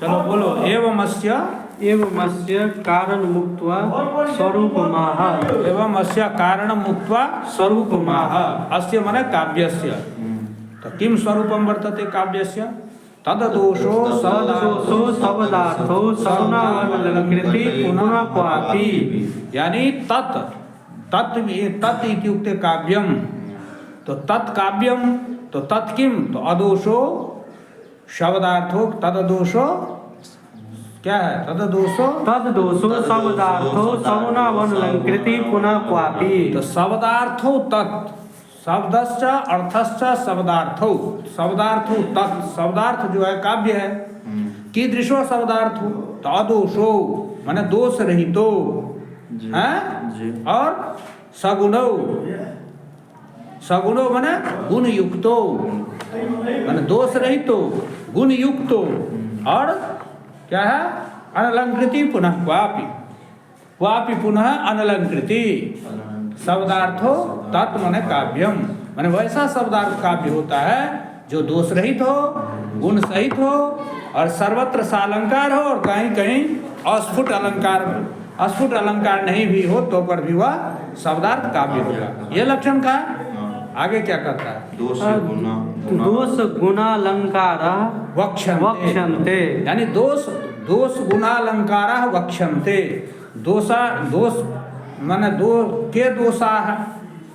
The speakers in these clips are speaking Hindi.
चलो बोलो। एवं अस्य कारण मुक्त्वा स्वरूपमाह। एवं अस्य कारण मुक्त्वा स्वरूपमाह। अस्य माने काव्यस्य। तो किं स्वरूपं वर्तते काव्यस्य? तददोषो शब्दार्थो सगुणावलंकृति पुनः क्वापि। यानी तत् इत्युक्ते काव्यम। तो तत्काव्यम तो तत् किम? तो अदोषो शब्दार्थो तददोषो क्या है? तददोषो शब्दार्थो सगुणावलंकृति पुनः क्वापि। तो शब्दार्थो तत् शब्दश्च अर्थश्च शब्दार्थो तत्। शब्दार्थ जो है काव्य है। कीदृशो शब्दार्थो? तो अदोषो माने दोष रहितो है। और सगुणो माने गुण युक्तो माने दोष रहितो गुण युक्तो। और क्या है? अनलंकृति पुनः क्वापि पुनः अनलंकृति। शब्दार्थो तत् माने काव्यम माने वैसा शब्दार्थ काव्य होता है जो दोष रहित हो, गुण सहित हो और सर्वत्र सालंकार हो और कहीं कहीं अस्फुट अलंकार नहीं भी हो तो पर भी वह शब्दार्थ काव्य होगा। ये लक्षण का है। आगे क्या कहता है? दोष गुणालंकार वक्ष्यन्ते। यानी दोष गुणालंकार वक्ष्यन्ते। दोष माने के दोषाः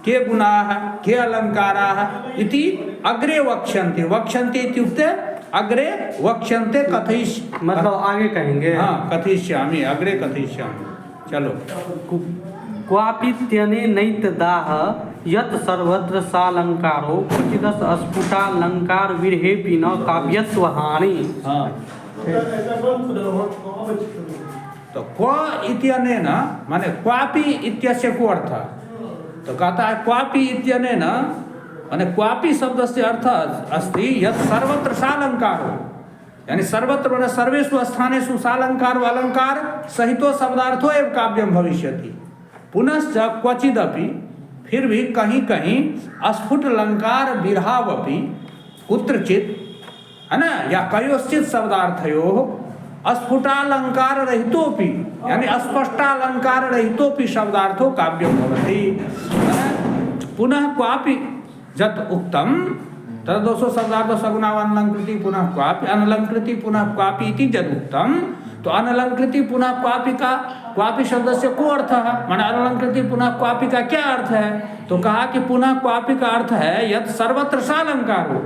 के गुणाः के अलंकाराः इति अग्रे वक्ष्यन्ते इत्युक्ते अग्रे वक्ष्यन्ते मतलब आगे कहेंगे। हाँ, कथयिष्यामि अग्रे कथयिष्यामि। चलो। क्वापित्यने नैतदाह यत् सर्वत्र सालंकारो क्वचिदस् अस्फुटालंकार विरहेपि न काव्यत्वहानि। हाँ। तो क्व इत्यनेन माने क्वापि इत्यस्य को अर्थ। तो कहता है क्वापि इत्यनेन माने क्वापि शब्दस्य अर्थ अस्ति यत् सर्वत्र सालंकारो। यानी सर्वत्र माने सर्वेषु स्थानेषु सालंकारो अलंकार सहितो शब्दार्थो एव काव्यम भविष्यति। पुनश्च क्वचिदपि फिर भी कहीं कहीं अस्फुट अलंकार विरहावपि कुत्रचित है ना या कयोश्चित शब्दार्थयोः अस्फुटालंकार रहितोपि यानी अस्पष्टालंकार रहितोपि शब्दार्थो काव्यम भवति। पुनः क्वापि जत उक्तम तदोषो शब्दार्थो सगुणावलंकृति पुनः क्वापि अनलंकृति पुनः क्वापि इति जद उक्तम। तो अनलंकृति पुनः क्वापि का क्वापि शब्द से को अर्थ है माने अनलंकृति पुनः क्वापि का क्या अर्थ है? तो कहा कि पुनः क्वापि का अर्थ है यत् सर्वत्र सालंकार हो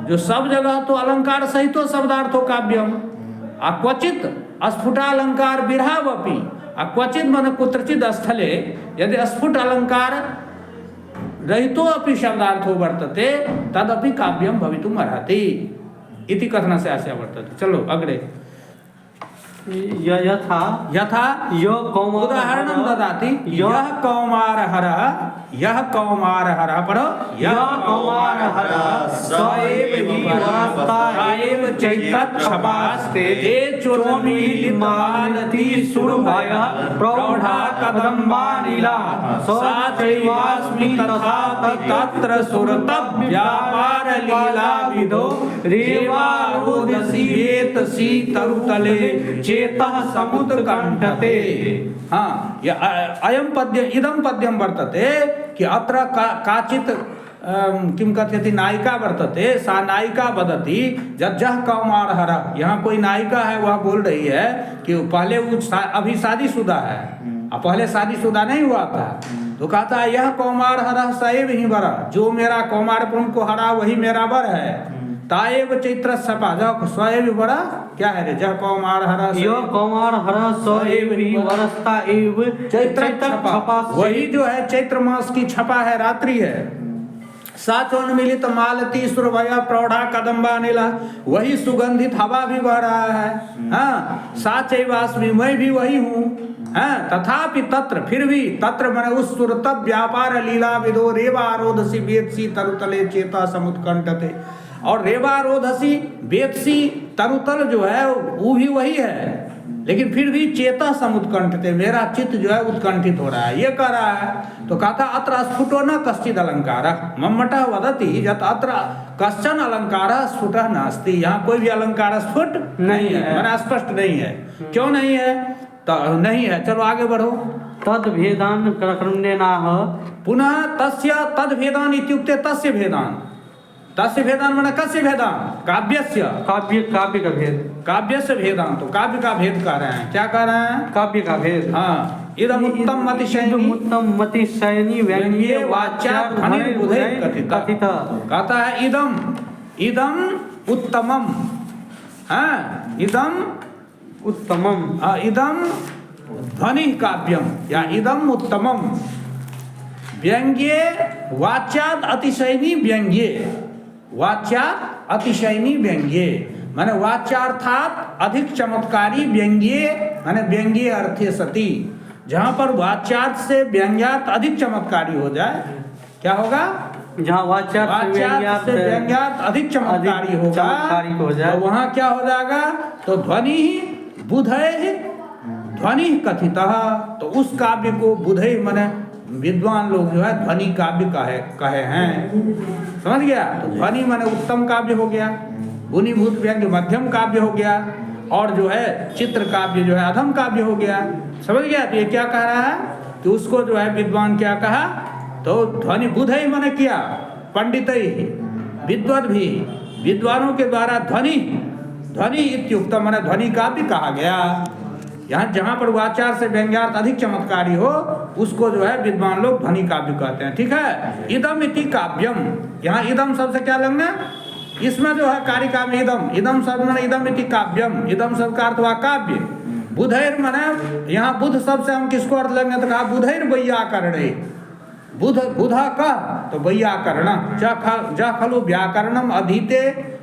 जो सब जगह तो अलंकार सहितो शब्दार्थो काव्यम। क्वचित स्फुटालंकार विरहावपि क्वचित माने कुत्रचित स्थले यदि स्फुट अलंकार रहितो अपि शब्दार्थो वर्तते तदपि काव्यम भवितुम अर्हति इति कथनस्य आशय वर्तते। चलो अग्रे। यथा उदाहरणं ददाति। यः कौमारहरः पढ़ो। यः कौमारहरः स एव चैतच्छपास्ते ते चोर्मिलितमानति सुरभय प्रौढा कदम्बानिला सा चैवास्मि तथा तत्र सुरतव्यापार लीला विदो रेवारोदसी एतसी तरुतले चेतः समुद्रकण्ठते। हाँ, अयं पद्य इदं पद्यं वर्तते कि अत्र काचित् किं कथयति नायिका वर्तते। सा नायिका वदति जज्जः कौमारहरः। यहाँ कोई नायिका है वह बोल रही है कि पहले वो अभी शादीशुदा है पहले शादीशुदा नहीं हुआ था। तो कहता है यह कौमारहरः स एव हि वरः। जो मेरा कौमारपन को हरा वही मेरा वर है। ताएव चैत्र सपा जब स्वयं वरा क्या है रे? जह कौमारहरः यो कौमारहरः स एव हि वरस्ता एव चैत्र छपा। वही जो है चैत्र मास की छपा है, रात्रि है। साचोन्मिलित मालती सुरभया प्रौढ़ा कदम्बा नीला। वही सुगंधित हवा भी बह रहा है। हाँ, साचैवास्मि मैं भी वही हूँ। हाँ, तथापि तत्र फिर भी तत्र मैंने उस सुरतब व्यापार लीला विदो रेवा आरोदसी वेदसी तरुतले चेता समुत्कंठते। और रेवा रोधसी वेदसी तरुतल जो है वो भी वही है, लेकिन फिर भी चेता समुत्कंठते, मेरा चित्त जो है उत्कंठित हो रहा है, ये कह रहा है। तो कहता अत्र स्फुटो न कश्चिद अलंकार मम्मटः वदति यत् अत्र कश्चन अलंकार स्फुटः नास्ति, यहाँ कोई भी अलंकार स्फुट नहीं है, माने स्पष्ट नहीं है। क्यों नहीं है? तो नहीं है, चलो आगे बढ़ो। तद भेदान प्रकरणेनाह पुनः तस्य तद भेदान इत्युक्ते तस्य भेदान, तस्य भेदान माने कस्य भेदान? काव्यस्य, काव्य काव्य का भेद, काव्य से भेदान, तो काव्य का भेद कह रहे हैं। क्या कह रहे हैं? काव्य का भेद। हाँ, इदम उत्तम अतिशयनी उत्तम मतिशयनी व्यंग्ये वाच्यात् ध्वनिर्बुधैः कथित। कहता है इदम, इदम उत्तमम, हाँ इदम उत्तमम, इदम ध्वनि काव्यम या इदम उत्तमम व्यंग्ये वाच्यात् अतिशयनी व्यंग्ये, वाच्यात् अतिशयनी व्यंग्ये माने वाच्यार्थात अधिक चमत्कारी व्यंग्ये माने व्यंग्ये अर्थे सती, जहाँ पर वाच्यार्थ से व्यंग्यार्थ अधिक चमत्कारी हो जाए, क्या होगा? जहाँ वाच्यार्थ से व्यंग्यार्थ अधिक चमत्कारी होगा, तो वहाँ क्या हो जाएगा? तो ध्वनि बुधै ध्वनि कथितः, तो उस काव्य को बुधै माने विद्वान लोग जो है ध्वनि काव्य कहे हैं। समझ गया? तो ध्वनि माने उत्तम काव्य हो गया, गुणीभूत व्यंग्य मध्यम काव्य हो गया, और जो है चित्र काव्य जो है अधम काव्य हो गया। समझ गया? तो ये क्या कह रहा है कि उसको जो है विद्वान क्या कहा? तो ध्वनि बुधै माने क्या? पंडित ही विद्वत भी, विद्वानों के द्वारा ध्वनि ध्वनि इत्युक्त माने ध्वनि काव्य कहा गया। यहाँ जहाँ पर वाचार से व्यंग्यार्थ अधिक चमत्कारी हो उसको जो है विद्वान लोग ध्वनि काव्य कहते हैं। ठीक है? इदम इति काव्यम, यहाँ इदम शब्द से क्या लगना? इसमें जो है कारिका में इदम, इदम शब्द माने इदम इति काव्यम, इदम शब्द का अर्थ हुआ काव्य। बुधैर माने यहाँ बुध शब्द से हम किसको अर्थ लेंगे? तो कहा बुधैर वैयाकरणे, बुध बुधा का तो वैयाकरण ज खलु व्याकरणम अधीते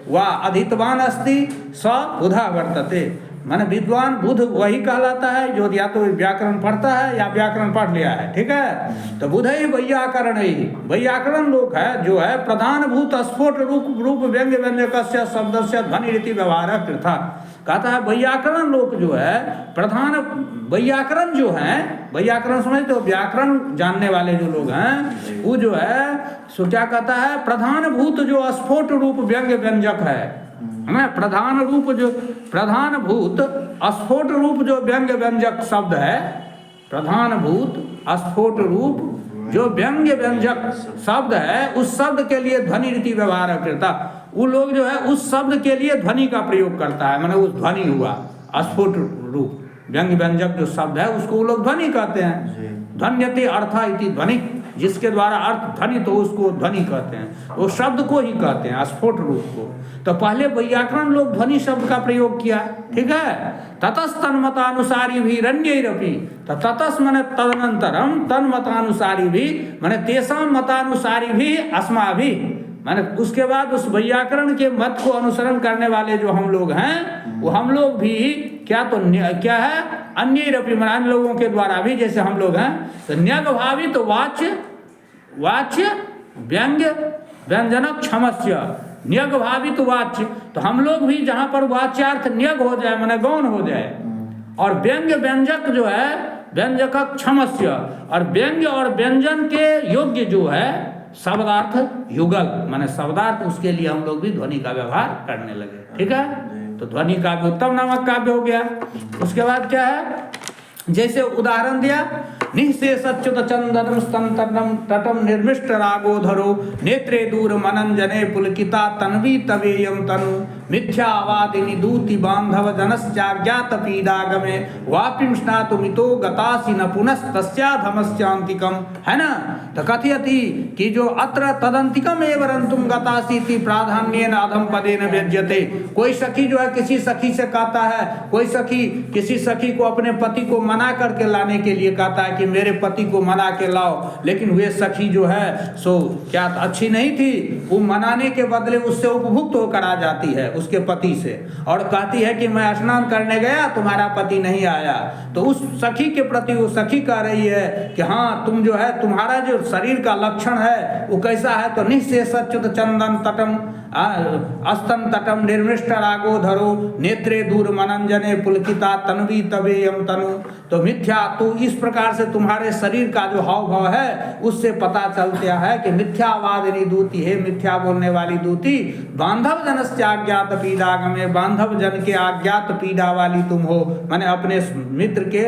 वा अधीतवान अस्ति स बुधा वर्तते, माने विद्वान बुध वही कहलाता है जो या तो व्याकरण पढ़ता है या व्याकरण पढ़ लिया है। ठीक है? तो बुधै वैयाकरण, वैयाकरण लोग है जो है प्रधान भूत स्फोट रूप व्यंग्य व्यंजकस्य शब्दस्य ध्वनि रीति व्यवहार कृथा। कहता है वैयाकरण लोग जो है प्रधान, वैयाकरण जो है, वैयाकरण समझते हो, व्याकरण जानने वाले जो लोग हैं वो जो है सो क्या कहता है? प्रधान भूत जो स्फोट रूप व्यंग्य व्यंजक है, प्रधान रूप जो प्रधान भूत स्फोट रूप जो व्यंग्य व्यंजक शब्द है, प्रधान भूत स्फोट रूप जो व्यंग्य व्यंजक शब्द है, उस शब्द के लिए ध्वनि रीति व्यवहार करता। वो लोग जो है उस शब्द के लिए ध्वनि का प्रयोग करता है, माने उस ध्वनि हुआ स्फोट रूप व्यंग्य व्यंजक जो शब्द है उसको वो लोग ध्वनि कहते हैं। ध्वन्यते अर्था इति ध्वनि, जिसके द्वारा अर्थ ध्वनि, तो उसको ध्वनि कहते हैं, वो शब्द को ही कहते हैं स्फोट रूप को। तो पहले वैयाकरण लोग ध्वनि शब्द का प्रयोग किया। ठीक है? ततस तन्मतानुसारी भी रण्यरपि, तो ततस माने तदनंतरम, तन्मतानुसारी भी माने तेसाम मतानुसारी भी अस्मा भी, माने उसके बाद उस वैयाकरण के मत को अनुसरण करने वाले जो हम लोग हैं वो हम लोग भी क्या तो क्या है? अन्यरपि माने अन्य लोगों के द्वारा भी, जैसे हम लोग हैं तो न्यग भावी तो वाच्य व्यंग्य व्यंजनक क्षमस्य, न्यग भावित वाच्य, तो हम लोग भी जहाँ पर वाच्यार्थ न्यग हो जाए माने गौण हो जाए, और व्यंग्य व्यंजक जो है व्यंजक क्षमस्य, और व्यंग्य और व्यंजन के योग्य जो है शब्दार्थ युगल माने शब्दार्थ, उसके लिए हम लोग भी ध्वनि का व्यवहार करने लगे। ठीक है? तो ध्वनि काव्य उत्तम नामक काव्य हो गया। उसके बाद क्या है? जैसे उदाहरण दिया, निःशेषच्युत चंदनम स्तंतनम तटम निर्मिष्ट रागोधरो नेत्रे दूर मनंजने पुलकिता तन्वी तवेयम तनु मिथ्यावादिनी दूति बांधव जनश्चाज्ञात पीडागमे वापिम स्नातु मितो गतासि न पुनस्तस्याधमस्यांतिकम, है ना? तो कथयति कि जो अत्र तदंतिकम एव रंतुम गतासि इति प्राधान्येन अधम पदेन व्यज्यते। कोई सखी जो है किसी सखी से कहता है, कोई सखी किसी सखी को अपने पति को मना करके लाने के लिए कहता है कि मेरे पति को मना के लाओ, लेकिन वे सखी जो है सो क्या अच्छी नहीं थी, वो मनाने के बदले उससे उपभुक्त होकर आ जाती है उसके पति से, और कहती है कि मैं स्नान करने गया तुम्हारा पति नहीं आया। तो उस सखी के प्रति वो सखी कह रही है कि हाँ तुम जो है तुम्हारा जो शरीर का लक्षण है वो कैसा है? तो निःशेषच्युत चंदन तटम अस्तन तटम निर्मृष्ट रागो धरो नेत्रे दूर मनंजने पुलकिता तन्वी तवेयम तनु। तो मिथ्या, तो इस प्रकार से तुम्हारे शरीर का जो हाव भाव है उससे पता चलता है कि मिथ्यावादिनी दूती है, मिथ्या बोलने वाली दूती। बांधव जनस्य अज्ञात पीड़ागमे, बांधव जन के अज्ञात पीड़ा वाली तुम हो, माने अपने मित्र के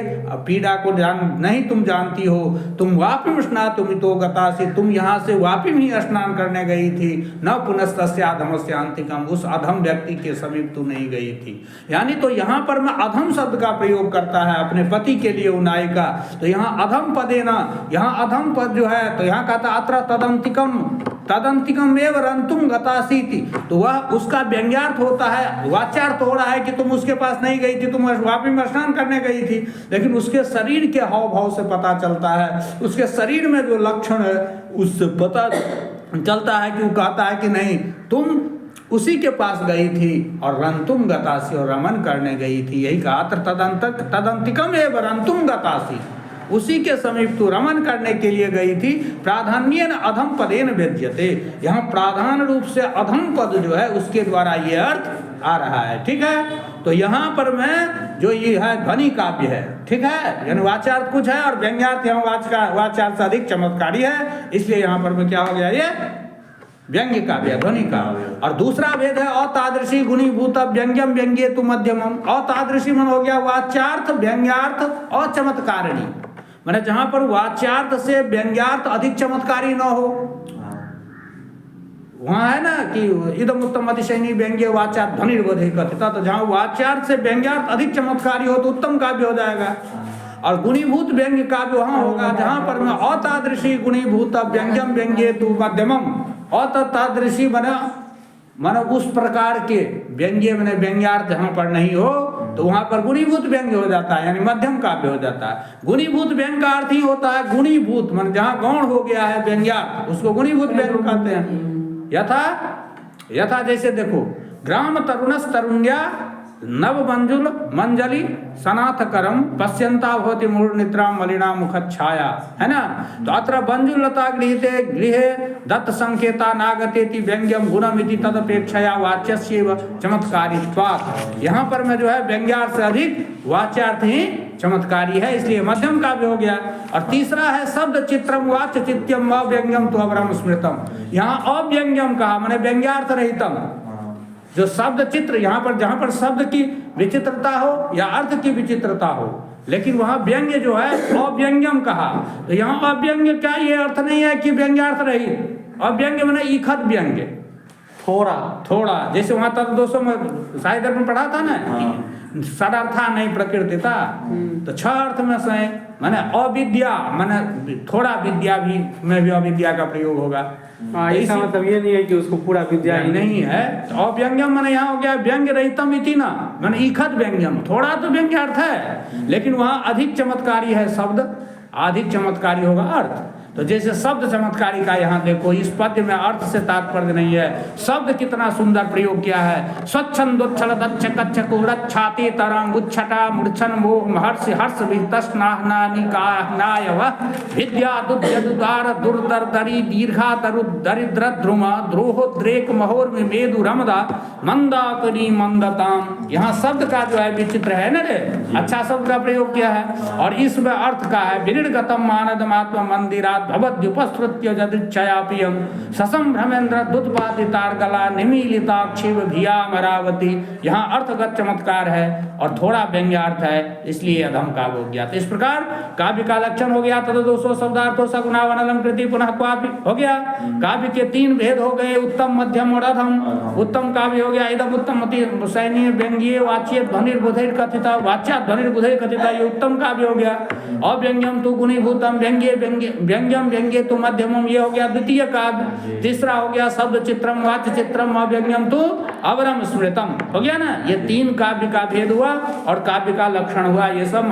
पीड़ा को नहीं तुम जानती हो। तुम वापिम स्नातुमितो गतासि, तुम यहाँ से वापिम ही स्नान करने गई थी, न पुनस्तस्य अधमस्य अंतिकम, उस अधम व्यक्ति के समीप तू नहीं गई थी। यानी तो यहाँ पर मैं अधम शब्द का प्रयोग करता है अपने पति के लिए उनाई का। तो यहाँ अधम पदे ना, यहाँ अधम पद जो है तो यहाँ कहता अत्र तदंतिकम, तदंतिकम एव रंतुम गतासीति, तो वह उसका व्यंग्यार्थ होता है, वाच्यार्थ हो रहा है कि तुम उसके पास नहीं गई थी, तुम वापी में स्नान करने गई थी। लेकिन उसके शरीर के हाव भाव से पता चलता है, उसके शरीर में जो लक्षण है उससे पता चलता है कि वो कहता है कि नहीं तुम उसी के पास गई थी और रंतुम गतासी, और रमन करने गई थी। यही कहा तदंतिकम एव रंतुम गतासी, उसी के समीप तू रमन करने के लिए गई थी। प्राधान्येन अधम पदेन व्यज्यते, यहाँ प्राधान रूप से अधम पद जो है उसके द्वारा ये अर्थ आ रहा है। ठीक है, तो यहाँ पर मैं जो ये है ध्वनि काव्य है, ठीक है, यानी वाच्यार्थ कुछ है और व्यंग्यार्थ यहाँ वाच्यार्थ से अधिक चमत्कारी है, इसलिए यहाँ पर मैं क्या हो गया ये व्यंग्य काव्य, ध्वनि काव्य। और दूसरा भेद है अतादृशी गुणीभूत व्यंग्यम व्यंग्ये तु मध्यमम। अतादृशी मन हो गया वाच्यार्थ व्यंग्यार्थ और चमत्कारिणी, मैंने जहां पर वाच्यार्थ से व्यंग्यार्थ अधिक चमत्कारी न हो, वहां है ना कि इदम उत्तम अतिशयनी व्यंग्य वाच्यार्थ ध्वनिर्बोधे कथिता, तो जहां वाच्यार्थ से व्यंग्यार्थ अधिक चमत्कारी हो तो उत्तम काव्य हो जाएगा। और गुणीभूत व्यंग्य काव्य वहां होगा जहां पर मैं अतादृशी गुणीभूत व्यंग्यम व्यंग्ये तु मध्यमम, अतादृशी मन उस प्रकार के व्यंग्य मैंने व्यंग्यार्थ जहां पर नहीं हो तो वहां पर गुणीभूत व्यंग्य हो जाता है, यानी मध्यम काव्य हो जाता है। गुणीभूत व्यंग्य का अर्थ ही होता है गुणीभूत, मन जहां गौण हो गया है व्यंग्यार्थ उसको गुणीभूत व्यंग्य कहते हैं। यथा जैसे देखो ग्राम तरुणस तरुण्या नव मंजुल मंजलि सनाथ करम पश्यंता भवति मूर्निद्रा मलिना मुख छाया, है ना। तो अत्र मंजुलता गृहीते गृहे दत्त संकेता नागतेति व्यंग्यम गुणमिति तदपेक्षया वाच्यस्यैव चमत्कारित्वात्। यहाँ पर मैं जो है व्यंग्यार्थ से अधिक वाच्यार्थ ही चमत्कारी है, इसलिए मध्यम काव्य हो गया। और तीसरा है शब्द चित्रम वाच्य चित्यम अव्यंग्यम तो अवरम स्मृतम, यहाँ अव्यंग्यम कहा मैंने व्यंग्यार्थ रहितम, जो शब्द चित्र यहाँ पर जहाँ पर शब्द की विचित्रता हो या अर्थ की विचित्रता हो, लेकिन वहाँ व्यंग्य जो है अव्यंग्यम कहा। तो यहाँ अव्यंग्य का ये अर्थ नहीं है कि व्यंग्यार्थ रहित, अव्यंग्य मैंने ईखत व्यंग्य, थोड़ा जैसे वहाँ तक 200 में साहित्य में पढ़ा था ना, सदर्था नहीं प्रकृति था, तो 6 अर्थ में से माने अविद्या, माने थोड़ा विद्या भी में भी अविद्या का प्रयोग होगा। इसका मतलब ये नहीं है कि उसको पूरा विद्या ही नहीं है। तो अव्यंग्यम माने यहाँ हो गया व्यंग्य रहितम इति ना, माने ईखत व्यंग्यम, थोड़ा तो व्यंग्य अर्थ है लेकिन वहाँ अधिक चमत्कारी है शब्द, अधिक चमत्कारी होगा अर्थ। तो जैसे शब्द चमत्कारी का यहाँ देखो, इस पद्य में अर्थ से तात्पर्य नहीं है, शब्द कितना सुंदर प्रयोग किया है। स्वच्छंदोच्छल दच्छ कच्छ कुहरत छाती तरंग उच्छटा मूर्छन मोह हर्ष हर्ष विहतस्नाहनानिकायव विद्या दुद्यदुदार दुर्दर्दरी दीर्घा दरिद्र ध्रुमा द्रोहोद्रेक महोर में मेदु रमदा मंदाकनी मंदताम। यहाँ शब्द का जो है विचित्र है ना रे, अच्छा शब्द का प्रयोग किया है। और इसमें अर्थ का है विनिर्गतम मानदमात्म मंदिरा भवद्युपस्रुत्य जदिच्छयापियम ससम भ्रमेन्द्र दुत्पादितार्गला निमीलिताक्षिव भिया मरावती। यहाँ अर्थगत चमत्कार है और थोड़ा व्यंग्यार्थ है, इसलिए अधम काव्य हो गया। तो इस प्रकार काव्य का लक्षण हो गया, तदोषो शब्दार्थो सगुणावनलंकृति पुनः काव्य हो गया। काव्य के 3 भेद हो गए, उत्तम मध्यम और अधम। उत्तम काव्य हो गया इदम उत्तम सैन्य व्यंग्य वाच्य ध्वनिर्बुधैर कथिता, वाच्या ध्वनिर्बुधैर कथिता, ये उत्तम काव्य हो गया। अव्यंग्यम तो गुणीभूतम व्यंग्य व्यंग्यम व्यंग्य तो मध्यमम, ये हो गया द्वितीय काव्य। तीसरा हो गया शब्द चित्रम वाच्य चित्रम अव्यंग्यम तो अवरम स्मृतम, हो गया ना। ये 3 काव्य का भेद हुआ और काव्य का लक्षण हुआ, ये सब